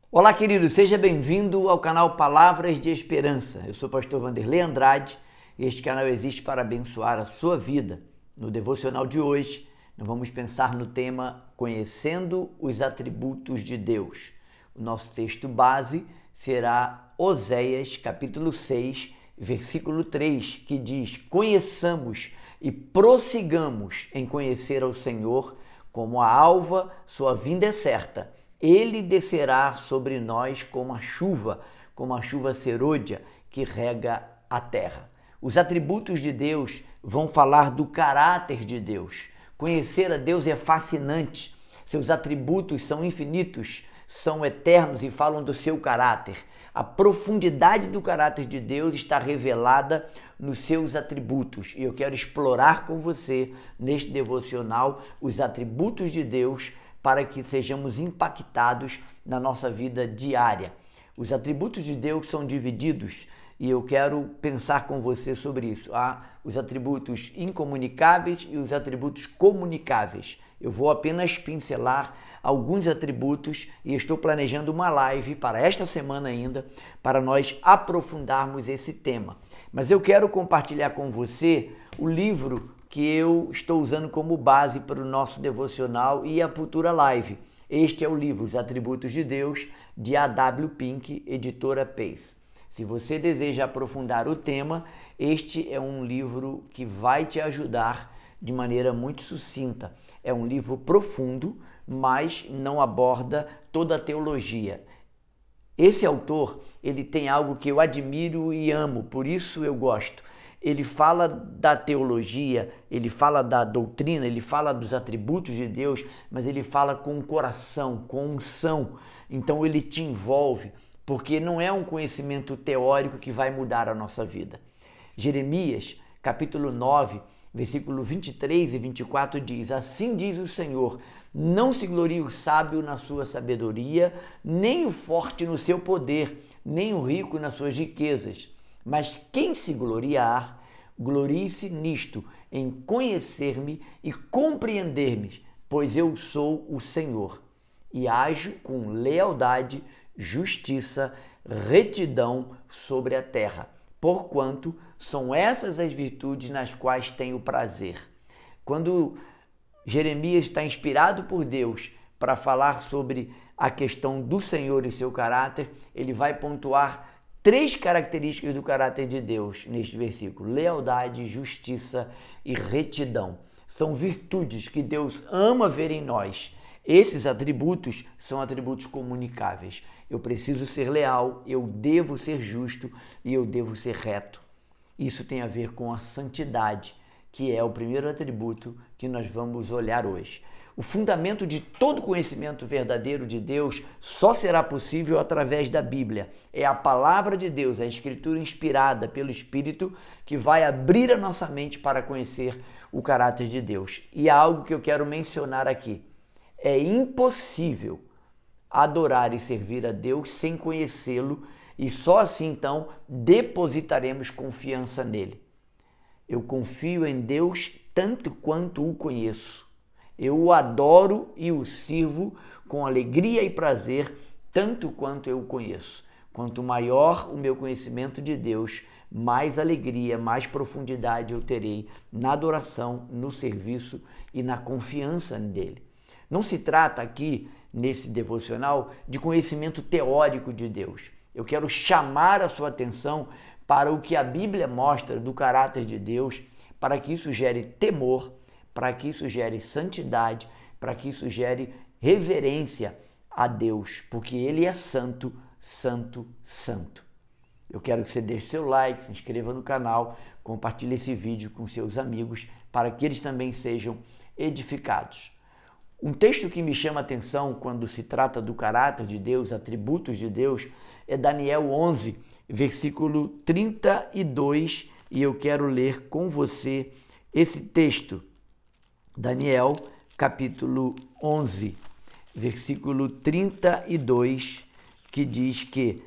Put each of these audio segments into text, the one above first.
Olá, querido, seja bem-vindo ao canal Palavras de Esperança. Eu sou o pastor Vanderlei Andrade e este canal existe para abençoar a sua vida. No devocional de hoje, nós vamos pensar no tema Conhecendo os Atributos de Deus. O nosso texto base será Oséias, capítulo 6, versículo 3, que diz: Conheçamos e prossigamos em conhecer ao Senhor, como a alva, sua vinda é certa. Ele descerá sobre nós como a chuva serôdia que rega a terra. Os atributos de Deus vão falar do caráter de Deus. Conhecer a Deus é fascinante. Seus atributos são infinitos, são eternos e falam do seu caráter. A profundidade do caráter de Deus está revelada nos seus atributos. E eu quero explorar com você, neste devocional, os atributos de Deus para que sejamos impactados na nossa vida diária. Os atributos de Deus são divididos e eu quero pensar com você sobre isso. Há os atributos incomunicáveis e os atributos comunicáveis. Eu vou apenas pincelar alguns atributos e estou planejando uma live para esta semana ainda, para nós aprofundarmos esse tema. Mas eu quero compartilhar com você o livro que eu estou usando como base para o nosso devocional e a futura live. Este é o livro Os Atributos de Deus, de A.W. Pink, editora Pace. Se você deseja aprofundar o tema, este é um livro que vai te ajudar de maneira muito sucinta. É um livro profundo, mas não aborda toda a teologia. Esse autor, ele tem algo que eu admiro e amo, por isso eu gosto. Ele fala da teologia, ele fala da doutrina, ele fala dos atributos de Deus, mas ele fala com o coração, com unção. Então ele te envolve, porque não é um conhecimento teórico que vai mudar a nossa vida. Jeremias, capítulo 9, versículo 23 e 24 diz: Assim diz o Senhor, não se glorie o sábio na sua sabedoria, nem o forte no seu poder, nem o rico nas suas riquezas. Mas quem se gloriar, glorie-se nisto, em conhecer-me e compreender-me, pois eu sou o Senhor, e ajo com lealdade, justiça, retidão sobre a terra, porquanto são essas as virtudes nas quais tenho prazer. Quando Jeremias está inspirado por Deus para falar sobre a questão do Senhor e seu caráter, ele vai pontuar três características do caráter de Deus neste versículo: lealdade, justiça e retidão. São virtudes que Deus ama ver em nós. Esses atributos são atributos comunicáveis. Eu preciso ser leal, eu devo ser justo e eu devo ser reto. Isso tem a ver com a santidade, que é o primeiro atributo que nós vamos olhar hoje. O fundamento de todo conhecimento verdadeiro de Deus só será possível através da Bíblia. É a palavra de Deus, a escritura inspirada pelo Espírito, que vai abrir a nossa mente para conhecer o caráter de Deus. E há algo que eu quero mencionar aqui. É impossível adorar e servir a Deus sem conhecê-lo, e só assim então depositaremos confiança nele. Eu confio em Deus tanto quanto o conheço. Eu o adoro e o sirvo com alegria e prazer, tanto quanto eu o conheço. Quanto maior o meu conhecimento de Deus, mais alegria, mais profundidade eu terei na adoração, no serviço e na confiança dele. Não se trata aqui, nesse devocional, de conhecimento teórico de Deus. Eu quero chamar a sua atenção para o que a Bíblia mostra do caráter de Deus, para que isso gere temor, para que isso gere santidade, para que isso gere reverência a Deus, porque Ele é santo, santo, santo. Eu quero que você deixe seu like, se inscreva no canal, compartilhe esse vídeo com seus amigos, para que eles também sejam edificados. Um texto que me chama a atenção quando se trata do caráter de Deus, atributos de Deus, é Daniel 11, versículo 32, e eu quero ler com você esse texto. Daniel, capítulo 11, versículo 32, que diz que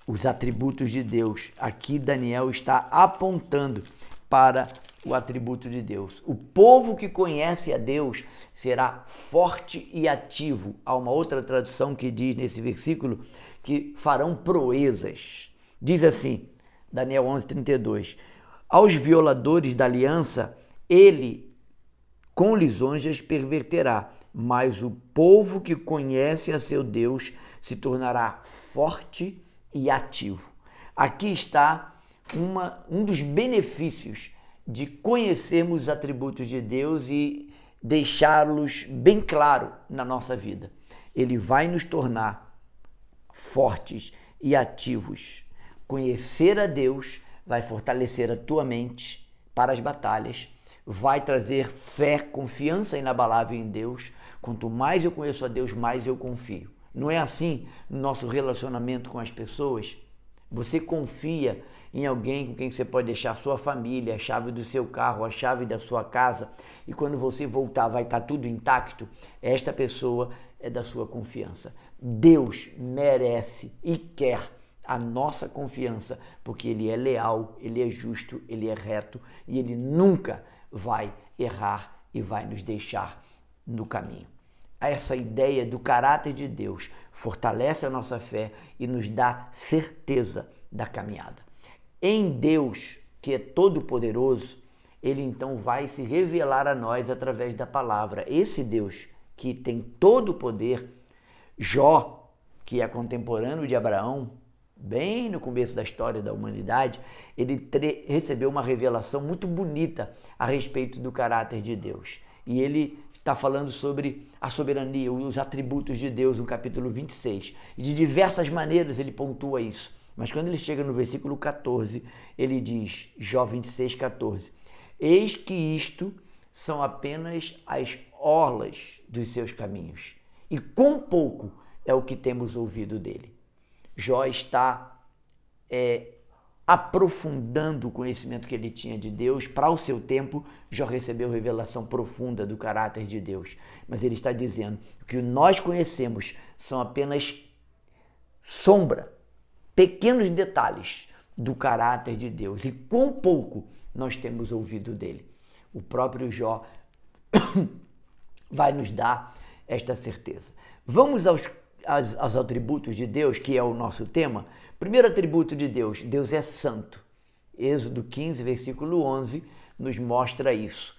os atributos de Deus, aqui Daniel está apontando para o atributo de Deus. O povo que conhece a Deus será forte e ativo. Há uma outra tradução que diz nesse versículo que farão proezas. Diz assim, Daniel 11:32, aos violadores da aliança, ele com lisonjas perverterá, mas o povo que conhece a seu Deus se tornará forte e ativo. Aqui está um dos benefícios de conhecermos os atributos de Deus e deixá-los bem claro na nossa vida. Ele vai nos tornar fortes e ativos. Conhecer a Deus vai fortalecer a tua mente para as batalhas, vai trazer fé, confiança inabalável em Deus. Quanto mais eu conheço a Deus, mais eu confio. Não é assim no nosso relacionamento com as pessoas? Você confia em alguém com quem você pode deixar sua família, a chave do seu carro, a chave da sua casa, e quando você voltar vai estar tudo intacto? Esta pessoa é da sua confiança. Deus merece e quer a nossa confiança, porque Ele é leal, Ele é justo, Ele é reto e Ele nunca vai errar e vai nos deixar no caminho. Essa ideia do caráter de Deus fortalece a nossa fé e nos dá certeza da caminhada. Em Deus, que é todo-poderoso, Ele então vai se revelar a nós através da palavra. Esse Deus que tem todo o poder, Jó, que é contemporâneo de Abraão, bem no começo da história da humanidade, ele recebeu uma revelação muito bonita a respeito do caráter de Deus. E ele está falando sobre a soberania, os atributos de Deus no capítulo 26. E de diversas maneiras ele pontua isso. Mas quando ele chega no versículo 14, ele diz, Jó 26:14, eis que isto são apenas as orlas dos seus caminhos, e quão pouco é o que temos ouvido dele. Jó está aprofundando o conhecimento que ele tinha de Deus. Para o seu tempo, Jó recebeu revelação profunda do caráter de Deus. Mas ele está dizendo que o que nós conhecemos são apenas sombra, pequenos detalhes do caráter de Deus. E quão pouco nós temos ouvido dele. O próprio Jó vai nos dar esta certeza. Vamos aos atributos de Deus, que é o nosso tema. Primeiro atributo de Deus, Deus é santo. Êxodo 15, versículo 11, nos mostra isso.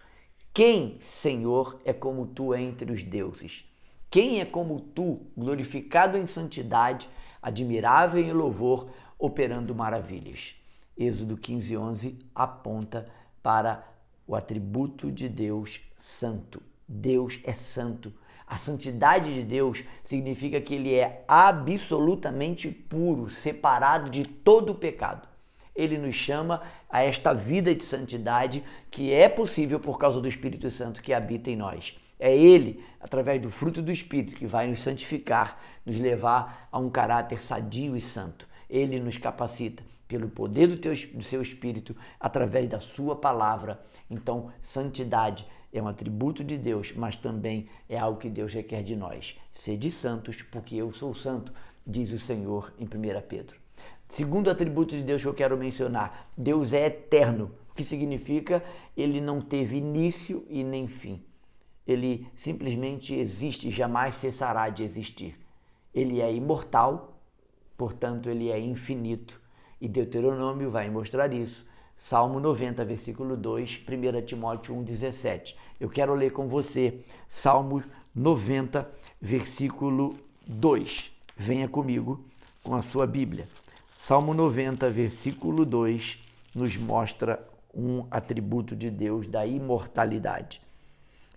Quem, Senhor, é como tu entre os deuses? Quem é como tu, glorificado em santidade, admirável em louvor, operando maravilhas? Êxodo 15, 11 aponta para o atributo de Deus santo. Deus é santo. A santidade de Deus significa que Ele é absolutamente puro, separado de todo o pecado. Ele nos chama a esta vida de santidade que é possível por causa do Espírito Santo que habita em nós. É Ele, através do fruto do Espírito, que vai nos santificar, nos levar a um caráter sadio e santo. Ele nos capacita pelo poder do seu Espírito, através da sua palavra. Então, santidade é um atributo de Deus, mas também é algo que Deus requer de nós. Sede santos, porque eu sou santo, diz o Senhor em 1 Pedro. Segundo atributo de Deus que eu quero mencionar, Deus é eterno, o que significa Ele não teve início e nem fim. Ele simplesmente existe e jamais cessará de existir. Ele é imortal, portanto Ele é infinito. E Deuteronômio vai mostrar isso. Salmo 90, versículo 2, 1 Timóteo 1,17. Eu quero ler com você Salmo 90, versículo 2. Venha comigo com a sua Bíblia. Salmo 90, versículo 2, nos mostra um atributo de Deus da imortalidade.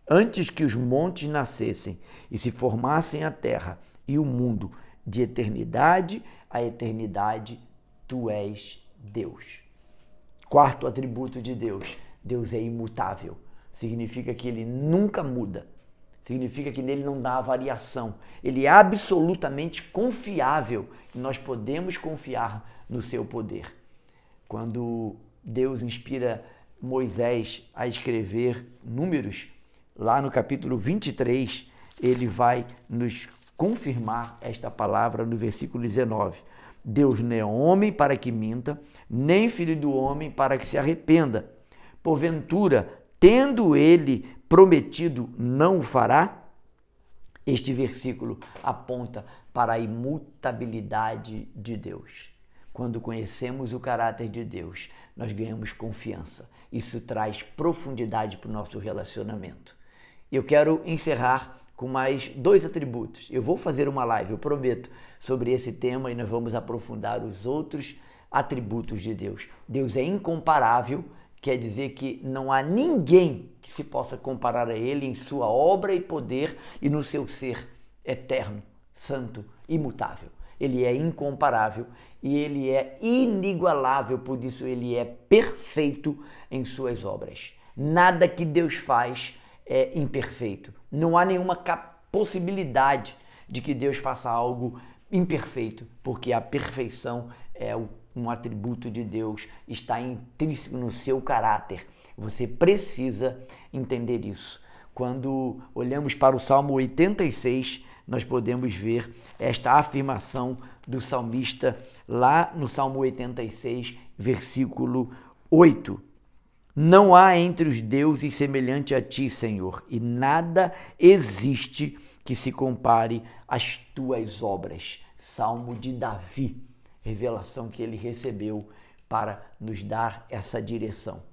Antes que os montes nascessem e se formassem a terra e o mundo, de eternidade a eternidade, tu és Deus. Quarto atributo de Deus, Deus é imutável. Significa que Ele nunca muda. Significa que nele não dá variação. Ele é absolutamente confiável e nós podemos confiar no seu poder. Quando Deus inspira Moisés a escrever Números, lá no capítulo 23, ele vai nos confirmar esta palavra no versículo 19. Deus não é homem para que minta, nem filho do homem para que se arrependa. porventura, tendo ele prometido, não o fará? Este versículo aponta para a imutabilidade de Deus. Quando conhecemos o caráter de Deus, nós ganhamos confiança. Isso traz profundidade para o nosso relacionamento. Eu quero encerrar com mais 2 atributos. Eu vou fazer uma live, eu prometo, sobre esse tema e nós vamos aprofundar os outros atributos de Deus. Deus é incomparável, quer dizer que não há ninguém que se possa comparar a Ele em sua obra e poder e no seu ser eterno, santo, imutável. Ele é incomparável e Ele é inigualável, por isso Ele é perfeito em suas obras. Nada que Deus faz é imperfeito. Não há nenhuma possibilidade de que Deus faça algo imperfeito, porque a perfeição é um atributo de Deus, está intrínseco no seu caráter. Você precisa entender isso. Quando olhamos para o Salmo 86, nós podemos ver esta afirmação do salmista lá no Salmo 86, versículo 8. Não há entre os deuses semelhante a ti, Senhor, e nada existe que se compare às tuas obras. Salmo de Davi, revelação que ele recebeu para nos dar essa direção.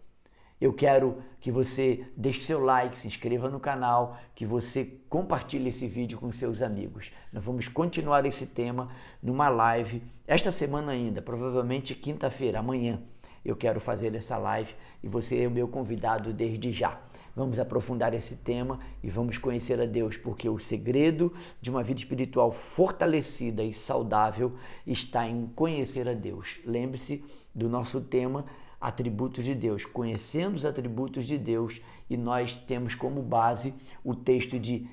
Eu quero que você deixe seu like, se inscreva no canal, que você compartilhe esse vídeo com seus amigos. Nós vamos continuar esse tema numa live esta semana ainda, provavelmente quinta-feira, amanhã. Eu quero fazer essa live e você é o meu convidado desde já. Vamos aprofundar esse tema e vamos conhecer a Deus, porque o segredo de uma vida espiritual fortalecida e saudável está em conhecer a Deus. Lembre-se do nosso tema, atributos de Deus. Conhecendo os atributos de Deus, e nós temos como base o texto de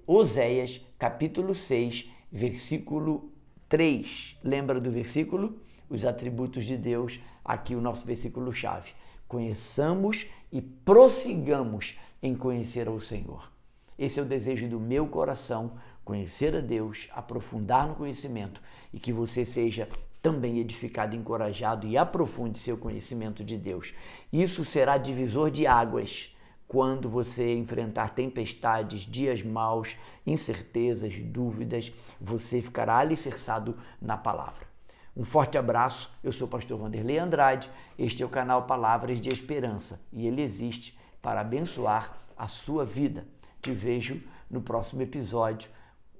Oséias, capítulo 6, versículo 3. Lembra do versículo? Os atributos de Deus, aqui o nosso versículo-chave. Conheçamos e prossigamos em conhecer ao Senhor. Esse é o desejo do meu coração, conhecer a Deus, aprofundar no conhecimento e que você seja também edificado, encorajado e aprofunde seu conhecimento de Deus. Isso será divisor de águas quando você enfrentar tempestades, dias maus, incertezas, dúvidas, você ficará alicerçado na palavra. Um forte abraço, eu sou o pastor Vanderlei Andrade, este é o canal Palavras de Esperança e ele existe para abençoar a sua vida. Te vejo no próximo episódio,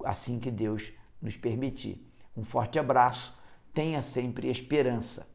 assim que Deus nos permitir. Um forte abraço, tenha sempre esperança.